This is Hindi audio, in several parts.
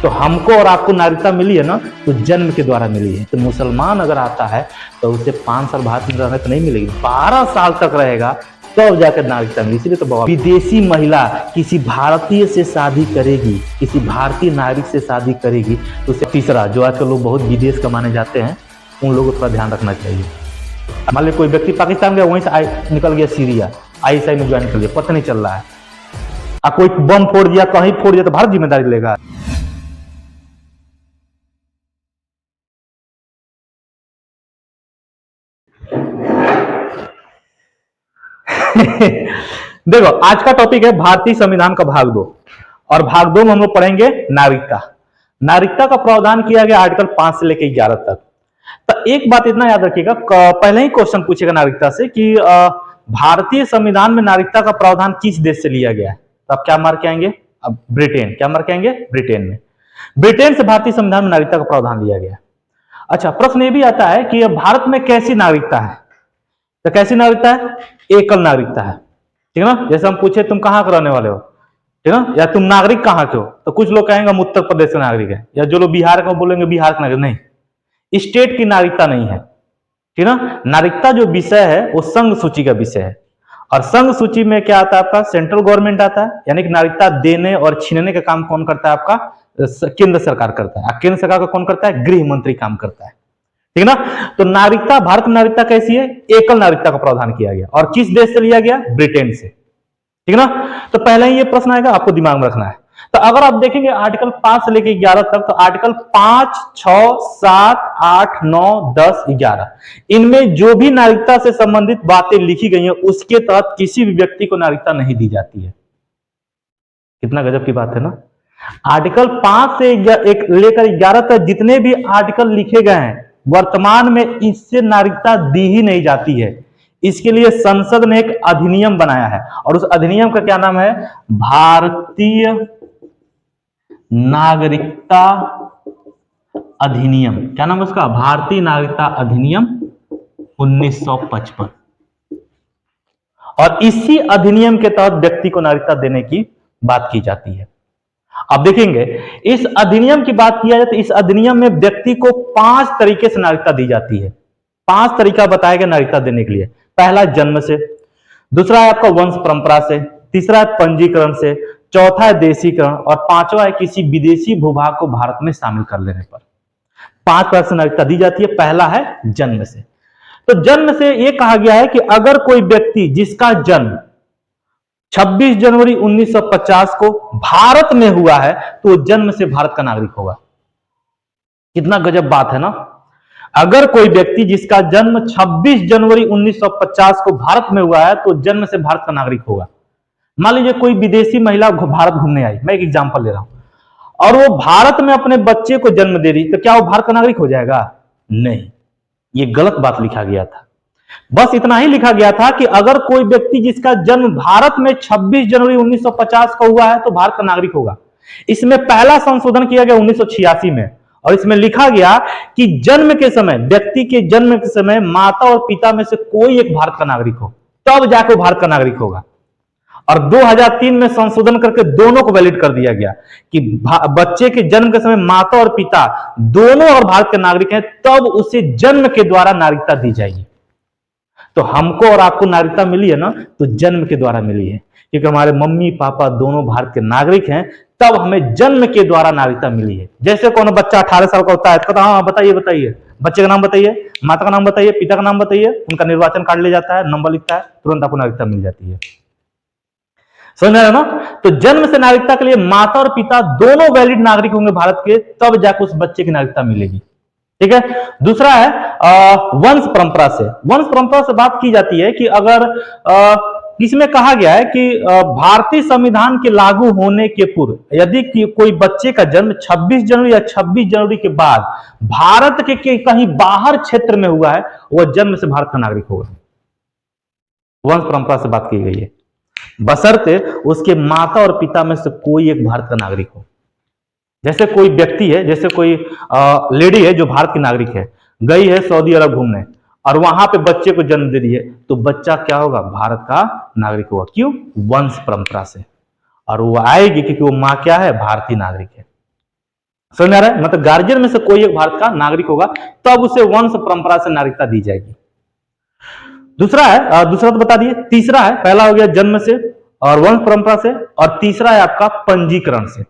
तो हमको और आपको नागरिकता मिली है ना, तो जन्म के द्वारा मिली है। तो मुसलमान अगर आता है तो उसे 5 साल भारत में रहने तो नहीं मिलेगी, 12 साल तक रहेगा तब जाकर नागरिकता मिली। इसलिए तो विदेशी महिला किसी भारतीय से शादी करेगी, किसी भारतीय नागरिक से शादी करेगी, तो उसे तीसरा, जो आजकल लोग बहुत विदेश कमाने जाते हैं, उन लोगों को थोड़ा ध्यान रखना चाहिए। मान लीजिए कोई व्यक्ति पाकिस्तान गया, वहीं से निकल गया सीरिया, ISI में ज्वाइन कर लिया, पता नहीं चल रहा है, कोई बम फोड़ दिया, कहीं फोड़ दिया, तो भारत जिम्मेदारी लेगा। देखो, आज का टॉपिक है भारतीय संविधान का भाग 2, और भाग 2 में हम लोग पढ़ेंगे नागरिकता। नागरिकता का प्रावधान किया गया आर्टिकल 5 से लेकर 11 तक। तो एक बात इतना याद रखिएगा, पहले ही क्वेश्चन पूछेगा नागरिकता से कि भारतीय संविधान में नागरिकता का प्रावधान किस देश से लिया गया है, तो आप क्या मार्क आएंगे? अब ब्रिटेन। क्या मार्क आएंगे? ब्रिटेन में। ब्रिटेन से भारतीय संविधान में नागरिकता का प्रावधान लिया गया। अच्छा, प्रश्न ये भी आता है कि भारत में कैसी नागरिकता है, तो कैसी नागरिकता है? एकल नागरिकता है, ठीक है ना। जैसे हम पूछे तुम कहां के रहने वाले हो, ठीक है ना, या तुम नागरिक कहां के हो, तो कुछ लोग कहेंगे हम उत्तर प्रदेश के नागरिक है, या जो लोग बिहार के बोलेंगे बिहार के नागरिक। नहीं, स्टेट की नागरिकता नहीं है, ठीक है ना। नागरिकता जो विषय है वो संघ सूची का विषय है, और संघ सूची में क्या आता है आपका? सेंट्रल गवर्नमेंट आता है, यानी कि नागरिकता देने और छीनने का काम कौन करता है? आपका केंद्र सरकार करता है। केंद्र सरकार का कौन करता है? गृह मंत्री काम करता है, ठीक है ना। तो नागरिकता, भारत में नागरिकता कैसी है? एकल नागरिकता का प्रावधान किया गया, और किस देश से लिया गया? ब्रिटेन से, ठीक है ना। तो पहले ही ये प्रश्न आएगा, आपको दिमाग में रखना है। तो अगर आप देखेंगे आर्टिकल 5 से लेकर 11 तक, तो आर्टिकल 5, 6, 7, 8, 9, 10, 11, इनमें जो भी नागरिकता से संबंधित बातें लिखी गई हैं, उसके तहत किसी भी व्यक्ति को नागरिकता नहीं दी जाती है। कितना गजब की बात है ना। आर्टिकल 5 से लेकर 11 तक जितने भी आर्टिकल लिखे गए हैं, वर्तमान में इससे नागरिकता दी ही नहीं जाती है। इसके लिए संसद ने एक अधिनियम बनाया है, और उस अधिनियम का क्या नाम है? भारतीय नागरिकता अधिनियम। क्या नाम है उसका? भारतीय नागरिकता अधिनियम 1955। और इसी अधिनियम के तहत व्यक्ति को नागरिकता देने की बात की जाती है। अब देखेंगे, इस अधिनियम की बात किया जाए तो इस अधिनियम में व्यक्ति को 5 तरीके से नागरिकता दी जाती है। 5 तरीका बताया गया नागरिकता देने के लिए। पहला जन्म से, दूसरा है आपका वंश परंपरा से, तीसरा है पंजीकरण से, चौथा है देशीकरण, और पांचवा है किसी विदेशी भूभाग को भारत में शामिल कर लेने पर। 5 प्रकार से नागरिकता दी जाती है। पहला है जन्म से। तो जन्म से यह कहा गया है कि अगर कोई व्यक्ति जिसका जन्म 26 जनवरी 1950 को भारत में हुआ है, तो जन्म से भारत का नागरिक होगा। कितना गजब बात है ना। अगर कोई व्यक्ति जिसका जन्म 26 जनवरी 1950 को भारत में हुआ है, तो जन्म से भारत का नागरिक होगा। मान लीजिए कोई विदेशी महिला भारत घूमने आई, मैं एक एग्जांपल ले रहा हूं, और वो भारत में अपने बच्चे को जन्म दे रही, तो क्या वो भारत का नागरिक हो जाएगा? नहीं, ये गलत बात लिखा गया था। बस इतना ही लिखा गया था कि अगर कोई व्यक्ति जिसका जन्म भारत में 26 जनवरी 1950 को हुआ है, तो भारत का नागरिक होगा। इसमें पहला संशोधन किया गया 1986 में, और इसमें लिखा गया कि जन्म के समय, व्यक्ति के जन्म के समय माता और पिता में से कोई एक भारत का नागरिक हो, तब जाकर भारत का नागरिक होगा। और 2003 में संशोधन करके दोनों को वैलिड कर दिया गया कि बच्चे के जन्म के समय माता और पिता दोनों और भारत के नागरिक हैं, तब उसे जन्म के द्वारा नागरिकता दी जाएगी। तो हमको और आपको नागरिकता मिली है ना, तो जन्म के द्वारा मिली है, क्योंकि हमारे मम्मी पापा दोनों भारत के नागरिक हैं, तब हमें जन्म के द्वारा नागरिकता मिली है। जैसे कौन बच्चा 18 साल का होता है, तो हाँ बताइए बताइए, बच्चे का नाम बताइए, माता का नाम बताइए, पिता का नाम बताइए, उनका निर्वाचन कार्ड ले जाता है, नंबर लिखता है, तुरंत आपको नागरिकता मिल जाती है। समझ रहे हो ना। तो जन्म से नागरिकता के लिए माता और पिता दोनों वैलिड नागरिक होंगे भारत के, तब जाकर उस बच्चे की नागरिकता मिलेगी, ठीक है। दूसरा है वंश परंपरा से। वंश परंपरा से बात की जाती है कि अगर इसमें कहा गया है कि भारतीय संविधान के लागू होने के पूर्व यदि कोई बच्चे का जन्म 26 जनवरी या 26 जनवरी के बाद भारत के कहीं बाहर क्षेत्र में हुआ है, वह जन्म से भारत का नागरिक होगा। वंश परंपरा से बात की गई है, बशर्ते उसके माता और पिता में से कोई एक भारत का नागरिक हो। जैसे कोई व्यक्ति है, जैसे कोई लेडी है जो भारत की नागरिक है, गई है सऊदी अरब घूमने, और वहां पे बच्चे को जन्म दे दी है, तो बच्चा क्या होगा? भारत का नागरिक होगा। क्यों? वंश परंपरा से। और वो आएगी क्योंकि वो मां क्या है? भारतीय नागरिक है। समझ में आ रहा है? मतलब गार्जियन में से कोई एक भारत का नागरिक होगा, तब उसे वंश परंपरा से नागरिकता दी जाएगी। दूसरा है, दूसरा तो बता दिए। तीसरा है, पहला हो गया जन्म से और वंश परंपरा से, और तीसरा है आपका पंजीकरण से।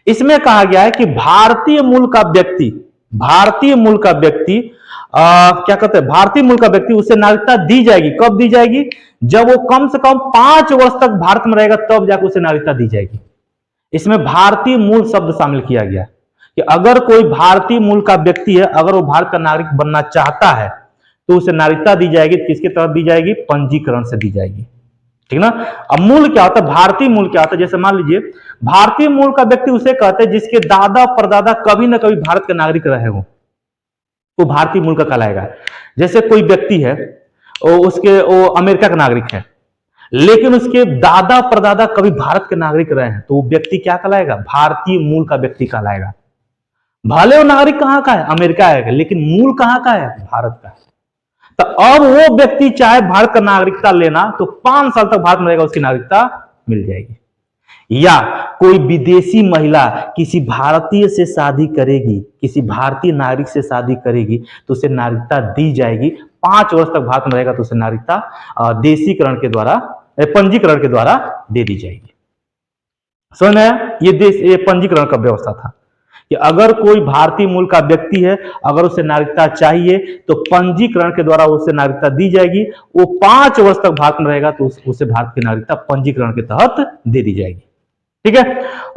इसमें कहा गया है कि भारतीय मूल का व्यक्ति, भारतीय मूल का व्यक्ति क्या कहते हैं, भारतीय मूल का व्यक्ति, उसे नागरिकता दी जाएगी। कब दी जाएगी? जब वो कम से कम 5 वर्ष तक भारत में रहेगा, तब जाकर उसे नागरिकता दी जाएगी। इसमें भारतीय मूल शब्द शामिल किया गया कि अगर कोई भारतीय मूल का व्यक्ति है, अगर वो भारत का नागरिक बनना चाहता है, तो उसे नागरिकता दी जाएगी। किसके तहत दी जाएगी? पंजीकरण से दी जाएगी। ठीक ना? अब मूल क्या होता है? भारतीय मूल क्या होता है? जैसे मान लीजिए, भारतीय मूल का व्यक्ति उसे कहते हैं जिसके दादा परदादा कभी ना कभी भारत के नागरिक रहे हो, वो भारतीय मूल का कहलाएगा। जैसे कोई व्यक्ति है, वो अमेरिका का नागरिक है, लेकिन उसके दादा परदादा कभी भारत के नागरिक रहे हैं, तो वो व्यक्ति क्या कहलाएगा? भारतीय मूल का व्यक्ति कहलाएगा। भले वो नागरिक कहां का है? अमेरिका है, लेकिन मूल कहां का है? भारत का है। तो अब वो व्यक्ति चाहे भारत का नागरिकता लेना, तो 5 साल तक भारत में रहेगा, उसकी नागरिकता मिल जाएगी। या कोई विदेशी महिला किसी भारतीय से शादी करेगी, किसी भारतीय नागरिक से शादी करेगी, तो उसे नागरिकता दी जाएगी। 5 वर्ष तक भारत में रहेगा, तो उसे नागरिकता देशीकरण के द्वारा, पंजीकरण के द्वारा दे दी जाएगी। समझ में आया? ये पंजीकरण का व्यवस्था था कि अगर कोई भारतीय मूल का व्यक्ति है, अगर उसे नागरिकता चाहिए, तो पंजीकरण के द्वारा उसे नागरिकता दी जाएगी। वो 5 वर्ष तक भारत में रहेगा, तो उसे भारत की नागरिकता पंजीकरण के तहत दे दी जाएगी। ठीक है?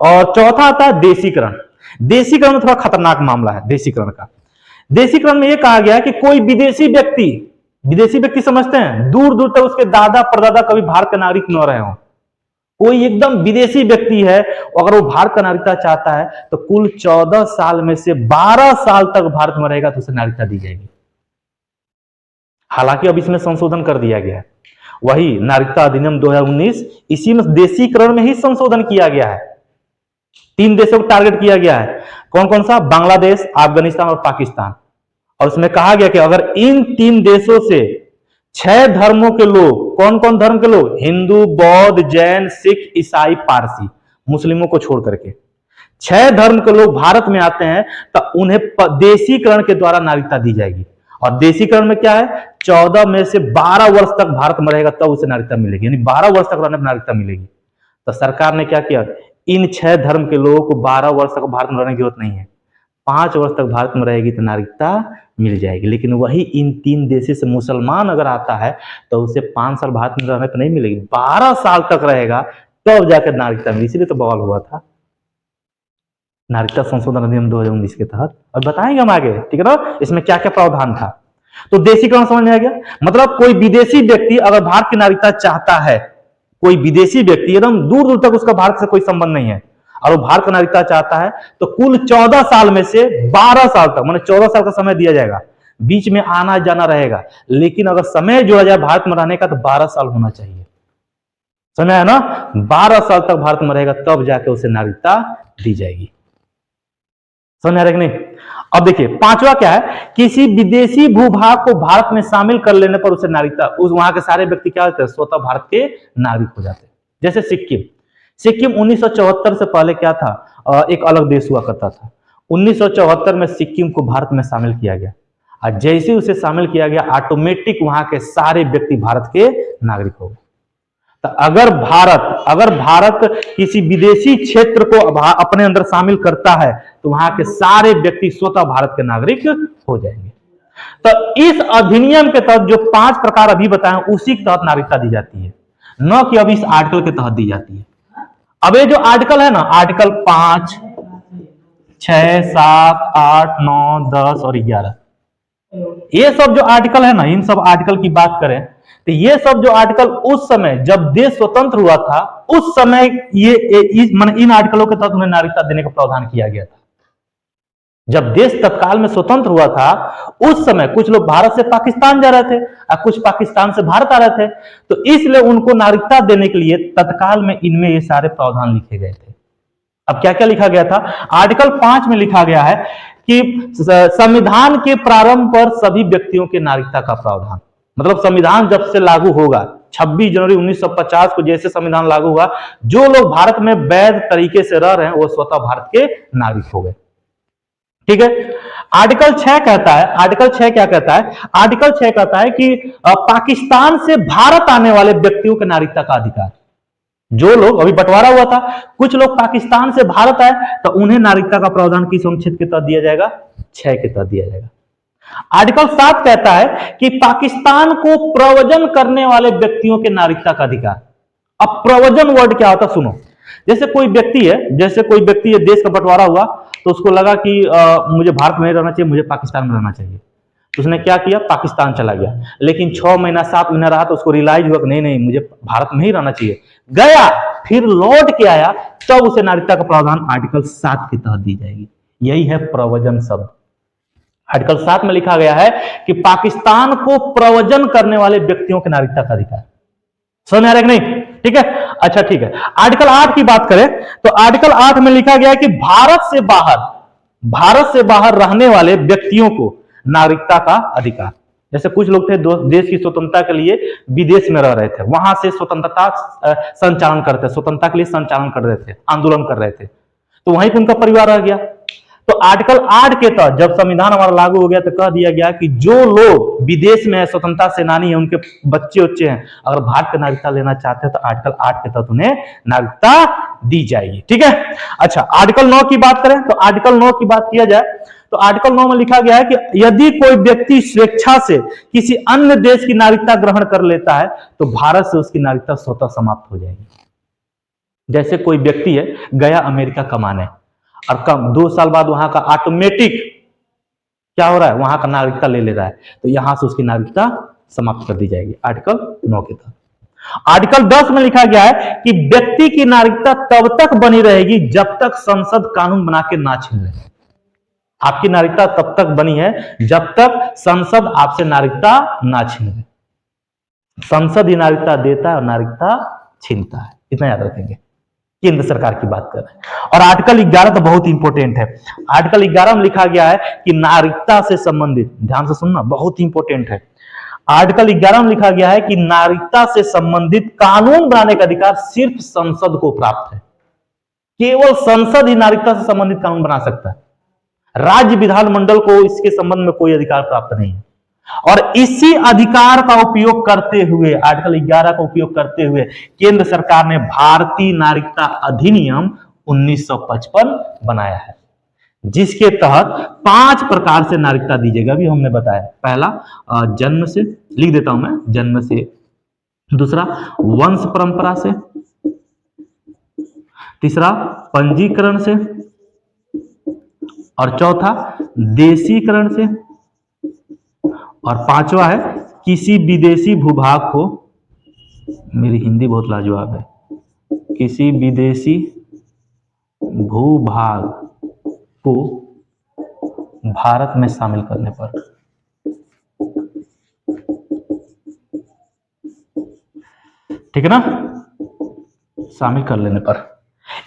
और चौथा आता है देशीकरण। देशीकरण में थोड़ा खतरनाक मामला है देशीकरण का। देशीकरण में यह कहा गया है कि कोई विदेशी व्यक्ति समझते हैं, दूर दूर तक उसके दादा परदादा कभी भारत के नागरिक न रहे हो, कोई एकदम विदेशी व्यक्ति है, अगर वो भारत का नागरिकता चाहता है, तो कुल 14 साल में से 12 साल तक भारत में रहेगा, तो उसे नागरिकता दी जाएगी। हालांकि अब इसमें संशोधन कर दिया गया है, वही नागरिकता अधिनियम 2019, इसी में देशीकरण में ही संशोधन किया गया है। 3 देशों को टारगेट किया गया है। कौन कौन सा? बांग्लादेश, अफगानिस्तान और पाकिस्तान। और उसमें कहा गया कि अगर इन 3 देशों से 6 धर्मों के लोग, कौन कौन धर्म के लोग? हिंदू, बौद्ध, जैन, सिख, ईसाई, पारसी, मुस्लिमों को छोड़ करके 6 धर्म के लोग भारत में आते हैं, तो उन्हें देशीकरण के द्वारा नागरिकता दी जाएगी। और देशीकरण में क्या है? 14 में से 12 वर्ष तक भारत में रहेगा, तब उसे नागरिकता मिलेगी, यानी 12 वर्ष तक रहने पर नागरिकता मिलेगी। तो सरकार ने क्या किया? इन 6 धर्म के लोगों को 12 वर्ष तक भारत में रहने की जरूरत नहीं है, 5 वर्ष तक भारत में रहेगी तो नागरिकता मिल जाएगी। लेकिन वही इन 3 देशों से मुसलमान अगर आता है, तो उसे 5 साल भारत में रहने पर नहीं मिलेगी, 12 साल तक रहेगा, तब जाकर नागरिकता मिली। इसीलिए तो बवाल हुआ था नागरिकता संशोधन अधिनियम 2019 के तहत। और बताएंगे हम आगे, ठीक है ना, इसमें क्या क्या प्रावधान था। तो देशीकरण समझ में आ गया। मतलब कोई विदेशी व्यक्ति अगर भारत की नागरिकता चाहता है, कोई विदेशी व्यक्ति एकदम दूर दूर तक उसका भारत से कोई संबंध नहीं है, और वो भारत का नागरिकता चाहता है, तो कुल 14 साल में से 12 साल तक, माने 14 साल का समय दिया जाएगा, बीच में आना जाना रहेगा, लेकिन अगर समय जोड़ा जाए भारत में रहने का, तो 12 साल होना चाहिए। समय है ना? 12 साल तक भारत में रहेगा, तब जाके उसे नागरिकता दी जाएगी। समझ आ रहा है कि नहीं? अब देखिए, 5वां क्या है? किसी विदेशी भूभाग को भारत में शामिल कर लेने पर उसे नागरिकता, उस वहां के सारे व्यक्ति क्या होते हैं? स्वतः भारत के नागरिक हो जाते हैं। जैसे सिक्किम 1974 से पहले क्या था? एक अलग देश हुआ करता था। 1974 में सिक्किम को भारत में शामिल किया गया, और जैसे उसे शामिल किया गया, ऑटोमेटिक वहां के सारे व्यक्ति भारत के नागरिक हो गए। तो अगर भारत किसी विदेशी क्षेत्र को अपने अंदर शामिल करता है, तो वहां के सारे व्यक्ति स्वतः भारत के नागरिक हो जाएंगे। तो इस अधिनियम के तहत जो 5 प्रकार अभी बताए, उसी के तहत नागरिकता दी जाती है, न कि अभी इस आर्टिकल के तहत दी जाती है। अब ये जो आर्टिकल है ना, आर्टिकल 5, 6, 7, 8, 9, 10 और 11, ये सब जो आर्टिकल है ना, इन सब आर्टिकल की बात करें, तो ये सब जो आर्टिकल उस समय जब देश स्वतंत्र हुआ था, उस समय इन आर्टिकलों के तहत उन्हें नागरिकता देने का प्रावधान किया गया था। जब देश तत्काल में स्वतंत्र हुआ था, उस समय कुछ लोग भारत से पाकिस्तान जा रहे थे और कुछ पाकिस्तान से भारत आ रहे थे, तो इसलिए उनको नागरिकता देने के लिए तत्काल में इनमें ये सारे प्रावधान लिखे गए थे। अब क्या क्या लिखा गया था? आर्टिकल 5 में लिखा गया है कि संविधान के प्रारंभ पर सभी व्यक्तियों के नागरिकता का प्रावधान, मतलब संविधान जब से लागू होगा, 26 जनवरी 1950 को जैसे संविधान लागू हुआ, जो लोग भारत में वैध तरीके से रह रहे हैं, वो स्वतः भारत के नागरिक हो गए। ठीक है। आर्टिकल 6 कहता है, आर्टिकल 6 क्या कहता है? आर्टिकल 6 कहता है कि पाकिस्तान से भारत आने वाले व्यक्तियों के नागरिकता का अधिकार। जो लोग, अभी बंटवारा हुआ था, कुछ लोग पाकिस्तान से भारत आए तो उन्हें नागरिकता का प्रावधान किस अनुच्छेद के तहत दिया जाएगा? 6 के तहत दिया जाएगा। आर्टिकल 7 कहता है कि पाकिस्तान को प्रव्रजन करने वाले व्यक्तियों के नागरिकता का अधिकार। अब प्रव्रजन वर्ड क्या होता, सुनो। जैसे कोई व्यक्ति है, देश का बंटवारा हुआ तो उसको लगा कि मुझे भारत में नहीं रहना चाहिए, मुझे पाकिस्तान में रहना चाहिए, तो उसने क्या किया? पाकिस्तान चला गया। लेकिन 6 महीना 7 महीना रहा तो उसको रियलाइज हुआ कि नहीं नहीं, मुझे भारत में ही रहना चाहिए, गया, फिर लौट के आया, तब उसे नागरिकता का प्रावधान आर्टिकल 7 के तहत दी जाएगी। यही है प्रव्रजन शब्द। आर्टिकल 7 में लिखा गया है कि पाकिस्तान को प्रव्रजन करने वाले व्यक्तियों के नागरिकता का अधिकार। समझ में आ रहा है कि नहीं? ठीक है, अच्छा ठीक है। आर्टिकल 8 की बात करें तो आर्टिकल 8 में लिखा गया है कि भारत से बाहर रहने वाले व्यक्तियों को नागरिकता का अधिकार। जैसे कुछ लोग थे देश की स्वतंत्रता के लिए विदेश में रह रहे थे, वहां से स्वतंत्रता संचालन करते, स्वतंत्रता के लिए संचालन कर रहे थे, आंदोलन कर रहे थे, तो वहीं पर उनका परिवार रह गया। तो आर्टिकल 8 के तहत जब संविधान हमारा लागू हो गया तो कह दिया गया कि जो लोग विदेश में है, स्वतंत्रता सेनानी है, उनके बच्चे हैं, अगर भारत की नागरिकता लेना चाहते हैं तो आर्टिकल 8 के तहत उन्हें नागरिकता दी जाएगी। ठीक है, अच्छा आर्टिकल 9 की बात करें तो आर्टिकल 9 की बात किया जाए तो आर्टिकल 9 में लिखा गया है कि यदि कोई व्यक्ति स्वेच्छा से किसी अन्य देश की नागरिकता ग्रहण कर लेता है तो भारत से उसकी नागरिकता स्वतः समाप्त हो जाएगी। जैसे कोई व्यक्ति है, गया अमेरिका कमाने और कम 2 साल बाद वहां का ऑटोमेटिक क्या हो रहा है? वहां का नागरिकता ले रहा है, तो यहां से उसकी नागरिकता समाप्त कर दी जाएगी आर्टिकल 9 के तहत। आर्टिकल 10 में लिखा गया है कि व्यक्ति की नागरिकता तब तक बनी रहेगी जब तक संसद कानून बना के ना छीन ले। आपकी नागरिकता तब तक बनी है जब तक संसद आपसे नागरिकता ना छीन ले। संसद ही नागरिकता देता है और नागरिकता छीनता है, इतना याद रखेंगे। केंद्र सरकार की बात कर रहे हैं। और आर्टिकल 11 तो बहुत इंपॉर्टेंट है। आर्टिकल 11 में लिखा गया है कि नागरिकता से संबंधित, ध्यान से सुनना, बहुत इंपॉर्टेंट है। आर्टिकल 11 में लिखा गया है कि नागरिकता से संबंधित कानून बनाने का अधिकार सिर्फ संसद को प्राप्त है। केवल संसद ही नागरिकता से संबंधित कानून बना सकता है। राज्य विधानमंडल को इसके संबंध में कोई अधिकार प्राप्त नहीं है। और इसी अधिकार का उपयोग करते हुए, आर्टिकल 11 का उपयोग करते हुए केंद्र सरकार ने भारतीय नागरिकता अधिनियम 1955 बनाया है, जिसके तहत 5 प्रकार से नागरिकता दी जाएगी। अभी हमने बताया, पहला जन्म से, लिख देता हूं मैं, जन्म से। दूसरा वंश परंपरा से। तीसरा पंजीकरण से। और चौथा देशीकरण से। और 5वां है किसी विदेशी भूभाग को, मेरी हिंदी बहुत लाजवाब है, किसी विदेशी भूभाग को भारत में शामिल करने पर। ठीक है ना, शामिल कर लेने पर।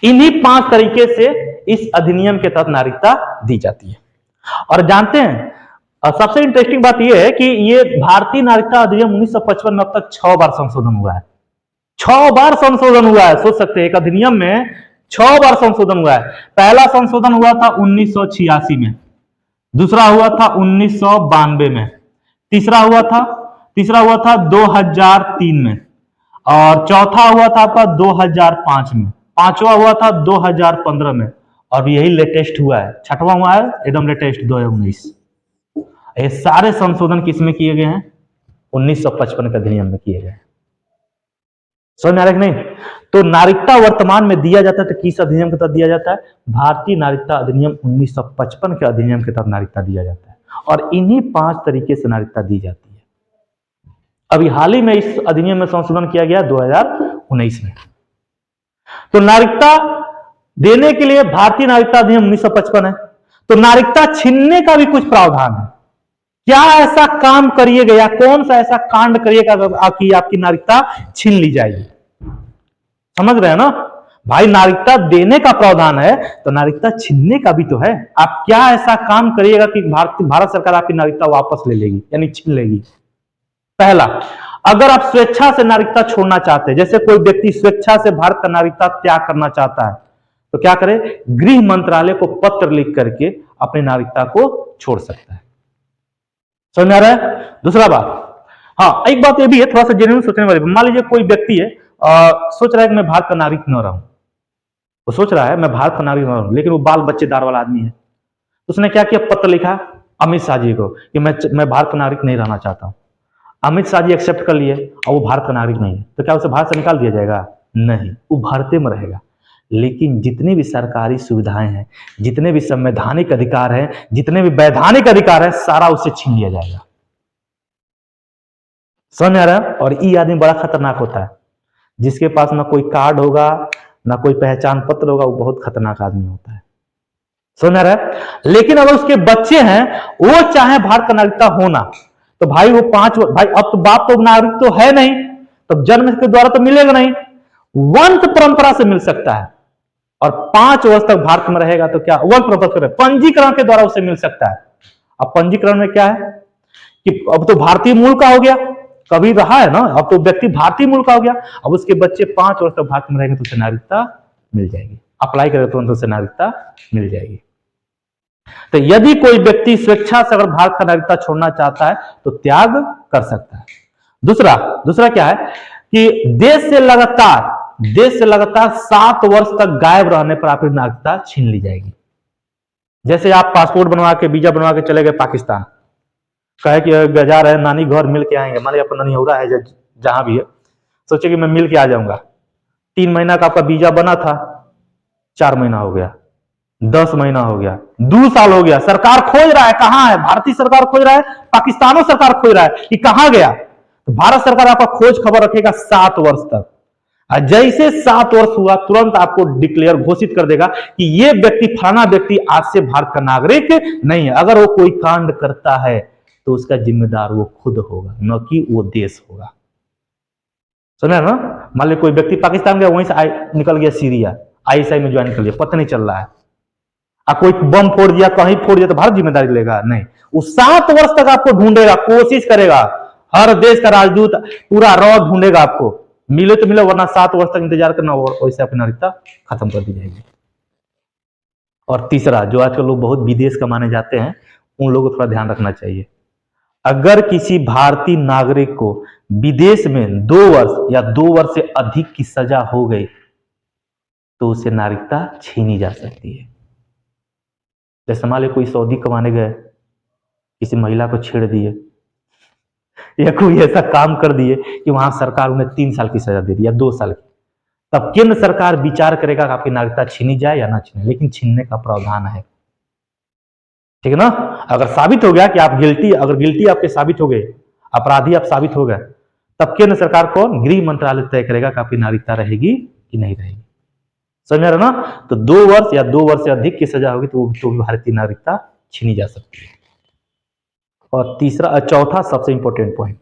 इन्हीं 5 तरीके से इस अधिनियम के तहत नागरिकता दी जाती है। और जानते हैं सबसे इंटरेस्टिंग बात यह है कि ये भारतीय नागरिकता अधिनियम 1955 में अब तक 6 बार संशोधन हुआ है। 6 बार संशोधन हुआ है, सोच सकते हैं एक अधिनियम में 6 बार संशोधन हुआ है। पहला संशोधन हुआ था 1986 में, दूसरा हुआ था 1992 में, तीसरा हुआ था 2003 में, और चौथा हुआ था आपका 2005 में, 5वां हुआ था 2015 में, और यही लेटेस्ट हुआ है, 6वां हुआ है एकदम लेटेस्ट 2019। ये सारे संशोधन किसमें किए गए हैं? 1955 के अधिनियम में किए गए हैं। समझ में आ रहा है कि नहीं? तो नागरिकता वर्तमान में दिया जाता है तो किस अधिनियम के तहत दिया जाता है? भारतीय नागरिकता अधिनियम 1955 के अधिनियम के तहत नागरिकता दिया जाता है। और इन्हीं 5 तरीके से नागरिकता दी जाती है। अभी हाल ही में इस अधिनियम में संशोधन किया गया 2019 में। तो नागरिकता देने के लिए भारतीय नागरिकता अधिनियम 1955 है। तो नागरिकता छीनने का भी कुछ प्रावधान है। क्या ऐसा काम करिएगा या कौन सा ऐसा कांड करिएगा कि आपकी नागरिकता छीन ली जाएगी? समझ रहे हैं ना भाई, नागरिकता देने का प्रावधान है तो नागरिकता छीनने का भी तो है। आप क्या ऐसा काम करिएगा कि भारत सरकार आपकी नागरिकता वापस ले लेगी, यानी छीन लेगी? पहला, अगर आप स्वेच्छा से नागरिकता छोड़ना चाहते हैं, जैसे कोई व्यक्ति स्वेच्छा से भारत का नागरिकता त्याग करना चाहता है, तो क्या करे, गृह मंत्रालय को पत्र लिख करके अपनी नागरिकता को छोड़ सकता है। समझ में आ रहा है? दूसरा बात, हाँ एक बात ये भी है थोड़ा सा जेन्युइन सोचने वाली, मान लीजिए कोई व्यक्ति है सोच रहा है कि मैं भारत का नागरिक न रहूं, वो सोच रहा है मैं भारत का नागरिक न रहूं, लेकिन वो बाल बच्चेदार वाला आदमी है, उसने क्या किया, पत्र लिखा अमित शाह जी को कि मैं भारत का नागरिक नहीं रहना चाहता हूं। अमित शाह जी एक्सेप्ट कर लिए और वो भारत का नागरिक नहीं है, तो क्या उसे भारत से निकाल दिया जाएगा? नहीं, वो भारत में रहेगा, लेकिन जितनी भी सरकारी सुविधाएं हैं, जितने भी संवैधानिक अधिकार हैं, जितने भी वैधानिक अधिकार हैं, सारा उससे छीन लिया जाएगा। समझ आ रहा है? और ये आदमी बड़ा खतरनाक होता है, जिसके पास ना कोई कार्ड होगा ना कोई पहचान पत्र होगा, वो बहुत खतरनाक आदमी होता है। समझ आ रहा है? लेकिन अगर उसके बच्चे हैं, वो चाहे भारत का नागरिकता होना, तो भाई वो भाई अब तो बाप तो नागरिक तो है नहीं, तो जन्म के द्वारा तो मिलेगा नहीं, वंश परंपरा से मिल सकता है, और 5 वर्ष तक भारत में रहेगा तो क्या वंश परंपरा पंजीकरण के द्वारा उसे मिल सकता है। अब पंजीकरण में क्या है कि अब तो भारतीय मूल का हो गया, कभी रहा है ना, अब तो व्यक्ति भारतीय मूल का हो गया, अब उसके बच्चे 5 वर्ष तक भारत में रहेंगे तो उसे नागरिकता मिल जाएगी, अप्लाई करेगा तुरंत उसे नागरिकता मिल जाएगी। तो यदि कोई व्यक्ति स्वेच्छा से अगर भारत का नागरिकता छोड़ना चाहता है तो त्याग कर सकता है। दूसरा क्या है कि देश से लगातार 7 वर्ष तक गायब रहने पर आपकी नागरिकता छीन ली जाएगी। जैसे आप पासपोर्ट बनवा के वीजा बनवा के चले गए पाकिस्तान, कहे कि जा रहे हैं नानी घर मिल के आएंगे, मान लीजिए आपका नानी हो रहा है जहां भी है, सोचे कि मैं मिल के आ जाऊंगा, 3 महीना का आपका वीजा बना था, 4 महीना हो गया, 10 महीना हो गया, 2 साल हो गया, सरकार खोज रहा है कहां है, भारतीय सरकार खोज रहा है, पाकिस्तानों सरकार खोज रहा है कि कहां गया, तो भारत सरकार आपका खोज खबर रखेगा 7 वर्ष तक। जैसे 7 वर्ष हुआ तुरंत आपको डिक्लेयर घोषित कर देगा कि ये व्यक्ति फलाना व्यक्ति आज से भारत का नागरिक नहीं है। अगर वो कोई कांड करता है तो उसका जिम्मेदार वो खुद होगा, न कि वो देश होगा। समझा ना? मान लीजिए कोई व्यक्ति पाकिस्तान गया, वहीं से निकल गया सीरिया, आईएसआई में ज्वाइन कर लिया, पता नहीं चल रहा है, कोई बम फोड़ दिया, कहीं फोड़ दिया, तो भारत जिम्मेदारी लेगा? नहीं, वो 7 वर्ष तक आपको ढूंढेगा, कोशिश करेगा, हर देश का राजदूत पूरा रॉ ढूंढेगा, आपको मिले तो मिले, वरना 7 वर्ष तक इंतजार करना, वैसे अपनी नागरिकता खत्म कर दी जाएगी। और तीसरा, जो आजकल लोग बहुत विदेश कमाने जाते हैं, उन लोगों को थोड़ा ध्यान रखना चाहिए। अगर किसी भारतीय नागरिक को विदेश में 2 वर्ष या 2 वर्ष से अधिक की सजा हो गई तो उसे नागरिकता छीनी जा सकती है। जैसे मान लीजिए कोई सऊदी कमाने गए, किसी महिला को छेड़ दिए या कोई ऐसा काम कर दिए कि वहां सरकार उन्हें 3 साल की सजा दे दी या 2 साल की, तब केंद्र सरकार विचार करेगा कि आपकी नागरिकता छीनी जाए या ना छीने, लेकिन छीनने का प्रावधान है। ठीक है ना? अगर साबित हो गया कि आप अगर गिल्टी आपके साबित हो गए, अपराधी आप साबित हो गए, तब केंद्र सरकार को गृह मंत्रालय तय करेगा कि आपकी नागरिकता रहेगी कि नहीं रहेगी। समझ रहे ना? तो 2 वर्ष या 2 वर्ष से अधिक की सजा होगी तो भी भारतीय नागरिकता छीनी जा सकती है। और चौथा सबसे इंपॉर्टेंट पॉइंट,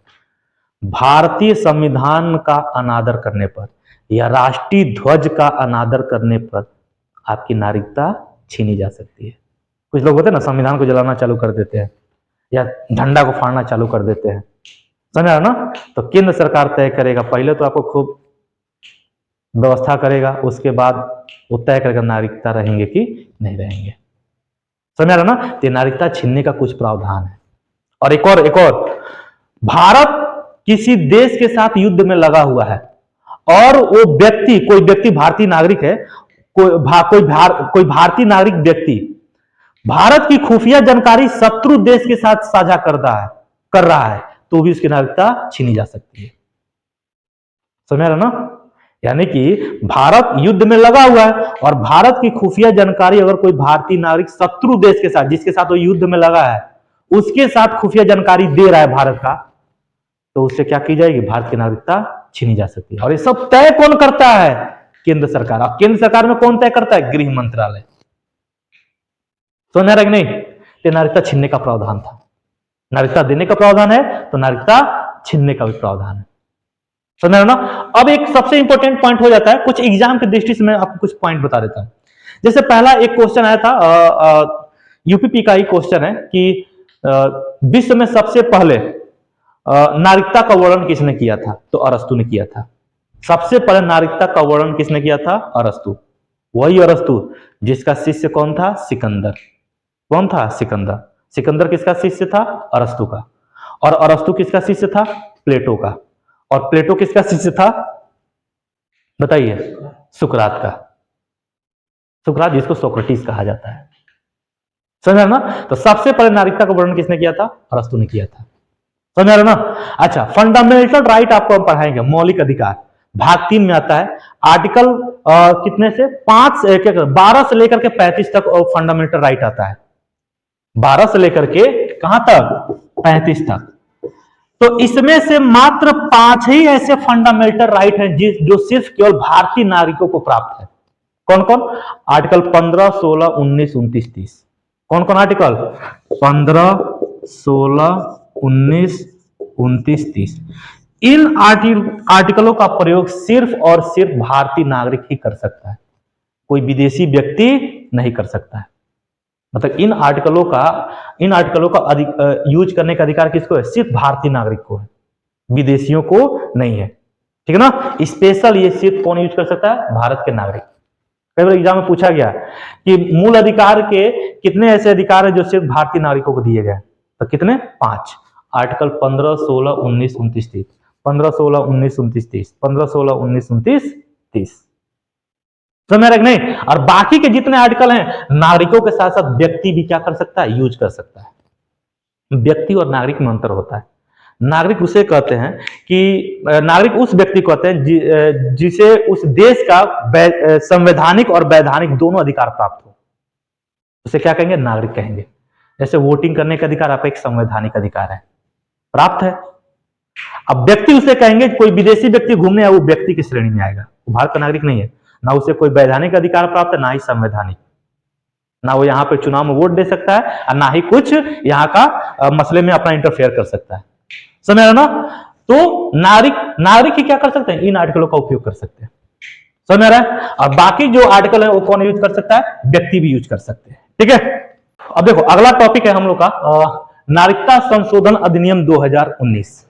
भारतीय संविधान का अनादर करने पर या राष्ट्रीय ध्वज का अनादर करने पर आपकी नागरिकता छीनी जा सकती है। कुछ लोग होते हैं ना, संविधान को जलाना चालू कर देते हैं या झंडा को फाड़ना चालू कर देते हैं, समझा ना? तो केंद्र सरकार तय करेगा, पहले तो आपको खूब व्यवस्था करेगा, उसके बाद वो तय करेगा नागरिकता रहेंगे कि नहीं रहेंगे। समझा ना? तो नागरिकता छीनने का कुछ प्रावधान है। और एक और, भारत किसी देश के साथ युद्ध में लगा हुआ है और वो कोई व्यक्ति भारतीय नागरिक है, कोई भारतीय नागरिक व्यक्ति भारत की खुफिया जानकारी शत्रु देश के साथ साझा कर रहा है तो भी उसकी नागरिकता छीनी जा सकती है। समझ रहे ना? यानी कि भारत युद्ध में लगा हुआ है और भारत की खुफिया जानकारी अगर कोई भारतीय नागरिक शत्रु देश के साथ, जिसके साथ वो युद्ध में लगा है, उसके साथ खुफिया जानकारी दे रहा है भारत का, तो उससे क्या की जाएगी? भारत की नागरिकता छीनी जा सकती है। और ये सब तय कौन करता है? केंद्र सरकार। अब केंद्र सरकार में कौन तय करता है? गृह मंत्रालय। समझ रहे कि नहीं? तो नागरिकता छीनने का प्रावधान था, नागरिकता देने का प्रावधान है तो नागरिकता छीनने का भी प्रावधान है। समझ रहे ना? अब एक सबसे इंपॉर्टेंट पॉइंट हो जाता है, कुछ एग्जाम की दृष्टि से मैं आपको कुछ पॉइंट बता देता हूं। जैसे पहला एक क्वेश्चन आया था, यूपीपी का ही क्वेश्चन है कि विश्व में सबसे पहले नागरिकता का वर्णन किसने किया था? तो अरस्तु ने किया था। सबसे पहले नागरिकता का वर्णन किसने किया था? अरस्तु। वही अरस्तु जिसका शिष्य कौन था? सिकंदर। कौन था? सिकंदर। सिकंदर किसका शिष्य था? अरस्तु का। और अरस्तु किसका शिष्य था? प्लेटो का। और प्लेटो किसका शिष्य था? बताइए। सुकरात का। सुकरात जिसको सोक्रेटिस कहा जाता है। समझ ना? तो सबसे पहले नागरिकता का वर्णन किसने किया था? अरस्तु ने किया था। समझ रहे ना? अच्छा, फंडामेंटल राइट आपको हम पढ़ाएंगे, मौलिक अधिकार। भाग 3 में आता है। आर्टिकल कितने से 12 से लेकर के 35 तक फंडामेंटल राइट आता है। 12 से लेकर के कहां तक? 35 तक। तो इसमें से मात्र 5 ही ऐसे फंडामेंटल राइट हैं जो सिर्फ केवल भारतीय नागरिकों को प्राप्त है। कौन कौन? आर्टिकल 15, 16, 19, 29, 30। कौन कौन आर्टिकल? 15, 16, 19, 29, 30। इन आर्टिकलों का प्रयोग सिर्फ और सिर्फ भारतीय नागरिक ही कर सकता है, कोई विदेशी व्यक्ति नहीं कर सकता है। मतलब इन आर्टिकलों का यूज करने का अधिकार किसको है? सिर्फ भारतीय नागरिक को है, विदेशियों को नहीं है। ठीक है ना? स्पेशल ये सिर्फ कौन यूज कर सकता है? भारत के नागरिक। कई बार एग्जाम में पूछा गया कि मूल अधिकार के कितने ऐसे अधिकार है जो सिर्फ भारतीय नागरिकों को दिए गए? तो कितने? 5। आर्टिकल 15, 16, 19, 29, 30। 15, 16, 19, 29, 30। 15, 16, 19, 29, 30। समझ रहे नहीं? और बाकी के जितने आर्टिकल हैं, नागरिकों के साथ साथ व्यक्ति भी क्या कर सकता है? यूज कर सकता है। व्यक्ति और नागरिक में अंतर होता है। नागरिक उसे कहते हैं कि नागरिक उस व्यक्ति को कहते हैं जिसे उस देश का संवैधानिक और वैधानिक दोनों अधिकार प्राप्त हो, उसे क्या कहेंगे? नागरिक कहेंगे। जैसे वोटिंग करने का अधिकार आपका एक संवैधानिक अधिकार है, प्राप्त है। अब व्यक्ति उसे कहेंगे, कोई विदेशी व्यक्ति घूमने आया, वो व्यक्ति की श्रेणी में आएगा, वो भारत का नागरिक नहीं है। ना उसे कोई वैधानिक अधिकार प्राप्त है, ना ही संवैधानिक। ना वो यहाँ पे चुनाव में वोट दे सकता है, और ना ही कुछ यहाँ का मसले में अपना इंटरफेयर कर सकता है। समझ रहे ना? तो नागरिक ही क्या कर सकते हैं? इन आर्टिकलों का उपयोग कर सकते हैं। समझ रहा है? और बाकी जो आर्टिकल है वो कौन यूज कर सकता है? व्यक्ति भी यूज कर सकते हैं। ठीक है? अब देखो, अगला टॉपिक है हम लोग का नागरिकता संशोधन अधिनियम 2019।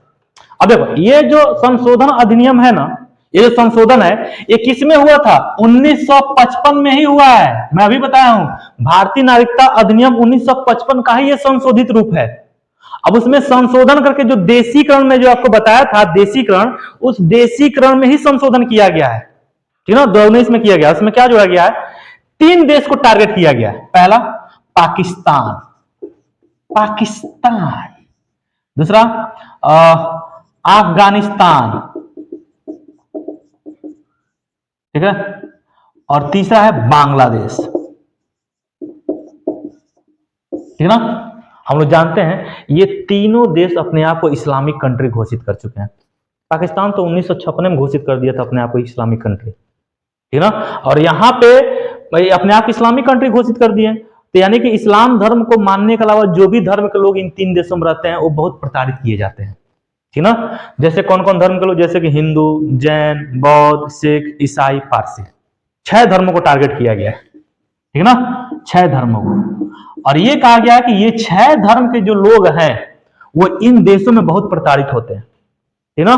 अब देखो, ये जो संशोधन अधिनियम है ना, ये जो संशोधन है, ये किसमें हुआ था? 1955 में ही हुआ है। मैं अभी बताया हूं, भारतीय नागरिकता अधिनियम 1955 का ही ये संशोधित रूप है। अब उसमें संशोधन करके जो देशीकरण में जो आपको बताया था, देशीकरण, उस देशीकरण में ही संशोधन किया गया है। ठीक है ना? 2019 में किया गया। उसमें क्या जोड़ा गया है? 3 देश को टारगेट किया गया है। पहला पाकिस्तान, दूसरा अफगानिस्तान, ठीक है, और तीसरा है बांग्लादेश। ठीक है ना? हम लोग जानते हैं ये तीनों देश अपने आप को इस्लामिक कंट्री घोषित कर चुके हैं। पाकिस्तान तो 1956 में घोषित कर दिया था अपने आप को इस्लामिक कंट्री। ठीक है ना? और यहाँ पे अपने आप इस्लामिक कंट्री घोषित कर दिए। तो यानी कि इस्लाम धर्म को मानने के अलावा जो भी धर्म के लोग इन 3 देशों में रहते हैं वो बहुत प्रताड़ित किए जाते हैं। ठीक ना? जैसे कौन कौन धर्म के लोग? जैसे कि हिंदू, जैन, बौद्ध, सिख, ईसाई, पारसी। 6 धर्मों को टारगेट किया गया है। ठीक ना? 6 धर्मों को। और ये कहा गया है कि ये 6 धर्म के जो लोग हैं वो इन देशों में बहुत प्रताड़ित होते हैं। ठीक ना?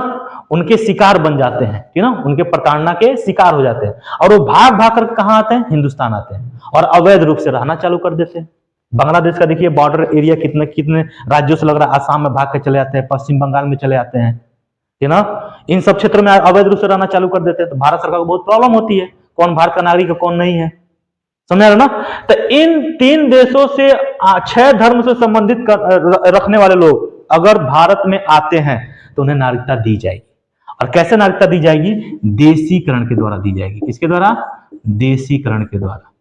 उनके शिकार बन जाते हैं। ठीक ना? उनके प्रताड़ना के शिकार हो जाते हैं और वो भाग भाग कर कहां आते हैं? हिंदुस्तान आते हैं और अवैध रूप से रहना चालू कर देते हैं। बांग्लादेश का देखिए बॉर्डर एरिया कितने कितने राज्यों से लग रहा है, आसाम में भाग के चले आते हैं, पश्चिम बंगाल में चले आते हैं। ठीक ना? इन सब क्षेत्रों में अवैध रूप से रहना चालू कर देते हैं। तो भारत सरकार को बहुत प्रॉब्लम होती है, कौन भारत का नागरिक है कौन नहीं है। समझ रहे ना? तो इन 3 देशों से 6 धर्म से संबंधित रखने वाले लोग अगर भारत में आते हैं तो उन्हें नागरिकता दी जाएगी। और कैसे नागरिकता दी जाएगी? देशीकरण के द्वारा दी जाएगी। किसके द्वारा? देशीकरण के द्वारा।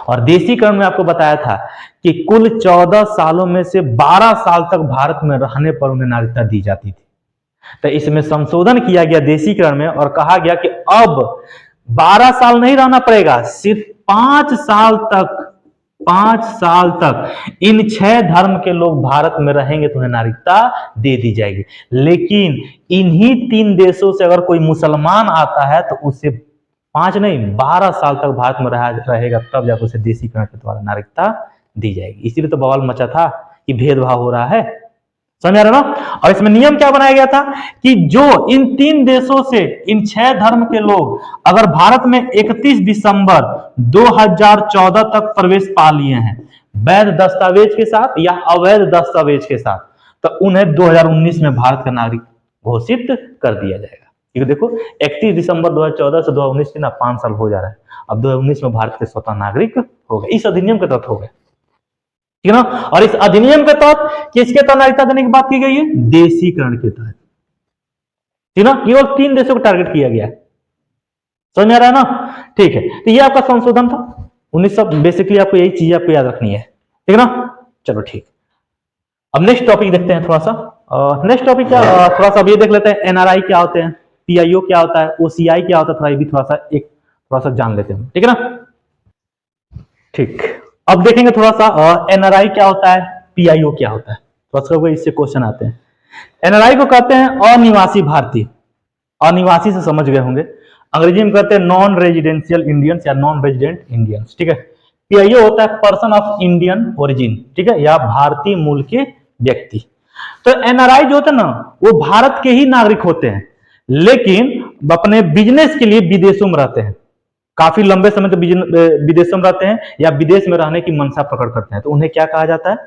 और देशीकरण में आपको बताया था कि कुल 14 सालों में से 12 साल तक भारत में रहने पर उन्हें नागरिकता दी जाती थी। तो इसमें संशोधन किया गया देशीकरण में और कहा गया कि अब 12 साल नहीं रहना पड़ेगा, सिर्फ 5 साल तक इन 6 धर्म के लोग भारत में रहेंगे तो उन्हें नागरिकता दे दी जाएगी। लेकिन इन्हीं 3 देशों से अगर कोई मुसलमान आता है तो उसे 5 नहीं 12 साल तक भारत में रहेगा, तब जाकर उसे देशीकरण के द्वारा नागरिकता दी जाएगी। इसीलिए तो बवाल मचा था कि भेदभाव हो रहा है। समझ आ रहा ना। और इसमें नियम क्या बनाया गया था कि जो इन 3 देशों से इन 6 धर्म के लोग अगर भारत में 31 दिसंबर 2014 तक प्रवेश पा लिए हैं वैध दस्तावेज के साथ या अवैध दस्तावेज के साथ, तो उन्हें 2019 में भारत का नागरिक घोषित कर दिया जाएगा। क्योंकि देखो 31 दिसंबर 2014 से 2019 के ना 5 साल हो जा रहा है, अब 2019 में भारत के स्वतः नागरिक हो गए, इस अधिनियम के तहत हो गए, ठीक है ना। और इस अधिनियम के तहत किसके तहत नागरिकता देने की बात की गई है? देशीकरण के तहत, ठीक है ना। केवल 3 देशों को टारगेट किया गया है, समझ में आ रहा है ना। ठीक है, तो ये आपका संशोधन था 1900। बेसिकली आपको यही चीज आपको याद रखनी है, ठीक है ना। चलो ठीक, अब नेक्स्ट टॉपिक देखते हैं थोड़ा सा। नेक्स्ट टॉपिक क्या, थोड़ा सा अब ये देख लेते हैं एनआरआई क्या होते हैं, पीआईओ क्या होता है, ओसीआई क्या होता है, थोड़ा ये भी थोड़ा सा जान लेते हैं, ठीक है ना। ठीक, अब देखेंगे थोड़ा सा एनआरआई क्या होता है, पीआईओ क्या होता है, थोड़ा सा इससे क्वेश्चन आते हैं। एनआरआई को कहते हैं अनिवासी भारतीय, अनिवासी से समझ गए होंगे, अंग्रेजी में कहते हैं नॉन रेजिडेंशियल इंडियंस या नॉन रेजिडेंट इंडियंस, ठीक है। पीआईओ होता है पर्सन ऑफ इंडियन ओरिजिन, ठीक है, या भारतीय मूल के व्यक्ति। तो एनआरआई जो होते हैं ना वो भारत के ही नागरिक होते हैं, लेकिन अपने बिजनेस के लिए विदेशों में रहते हैं, काफी लंबे समय तक विदेशों में रहते हैं या विदेश में रहने की मंशा प्रकट करते हैं, तो उन्हें क्या कहा जाता है?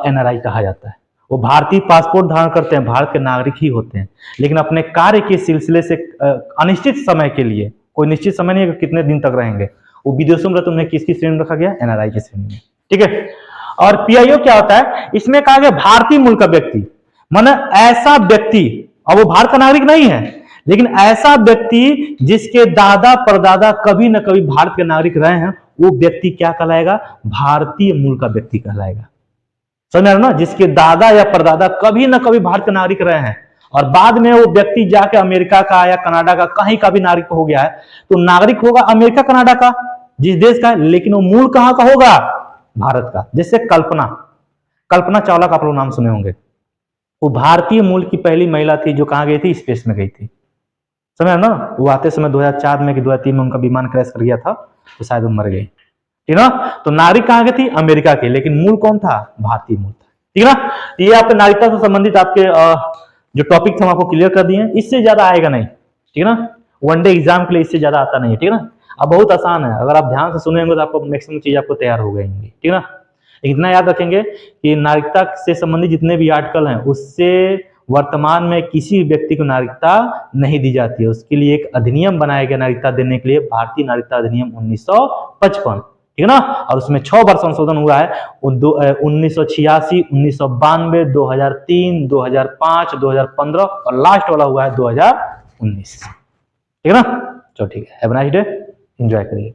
एनआरआई कहा जाता है। वो भारतीय पासपोर्ट धारण करते हैं, भारत के नागरिक ही होते हैं, लेकिन अपने कार्य के सिलसिले से अनिश्चित समय के लिए, कोई निश्चित समय नहीं है कि कितने दिन तक रहेंगे, वो विदेशों में रहते, उन्हें किसकी श्रेणी में रखा गया? एनआरआई की श्रेणी में, ठीक है। और पीआईओ क्या होता है? इसमें कहा गया भारतीय मूल का व्यक्ति, माने ऐसा व्यक्ति, और वो भारत का नागरिक नहीं है, लेकिन ऐसा व्यक्ति जिसके दादा परदादा कभी न कभी भारत के नागरिक रहे हैं, वो व्यक्ति क्या कहलाएगा? भारतीय मूल का व्यक्ति कहलाएगा। समझ रहे हो ना, जिसके दादा या परदादा कभी न कभी भारत के नागरिक रहे हैं और बाद में वो व्यक्ति जाके अमेरिका का या कनाडा का कहीं का भी नागरिक हो गया है, तो नागरिक होगा अमेरिका कनाडा का, जिस देश का, लेकिन वो मूल कहां का होगा? भारत का। जैसे कल्पना चावला का आप लोग नाम सुने होंगे, वो भारतीय मूल की पहली महिला थी जो कहां गई थी? स्पेस में गई थी, समझ ना। वो आते समय 2004 में कि 2003 में उनका विमान क्रैश कर गया था, तो शायद वो मर गई, ठीक है ना। तो नागरिक कहां की थी? अमेरिका के, लेकिन मूल कौन था? भारतीय मूल था, ठीक है ना। ये आपके नागरिकता से संबंधित आपके जो टॉपिक थे हम आपको क्लियर कर दिए हैं, इससे ज्यादा आएगा नहीं, ठीक है ना। वनडे एग्जाम के लिए इससे ज्यादा आता नहीं है, ठीक है ना। अब बहुत आसान है, अगर आप ध्यान से सुनेंगे तो आपको मैक्सिमम चीज आपको तैयार हो गई, ठीक है ना। इतना याद रखेंगे कि नागरिकता से संबंधित जितने भी आर्टिकल हैं उससे वर्तमान में किसी व्यक्ति को नागरिकता नहीं दी जाती है, उसके लिए एक अधिनियम बनाया गया नागरिकता देने के लिए, भारतीय नागरिकता अधिनियम 1955, ठीक है ना। और उसमें 6 बार संशोधन हुआ है, 1986, 1992, 2003, 2005, 2015 और लास्ट वाला हुआ है 2019, ठीक है ना। चलो ठीक है, have a nice day, enjoy करिए।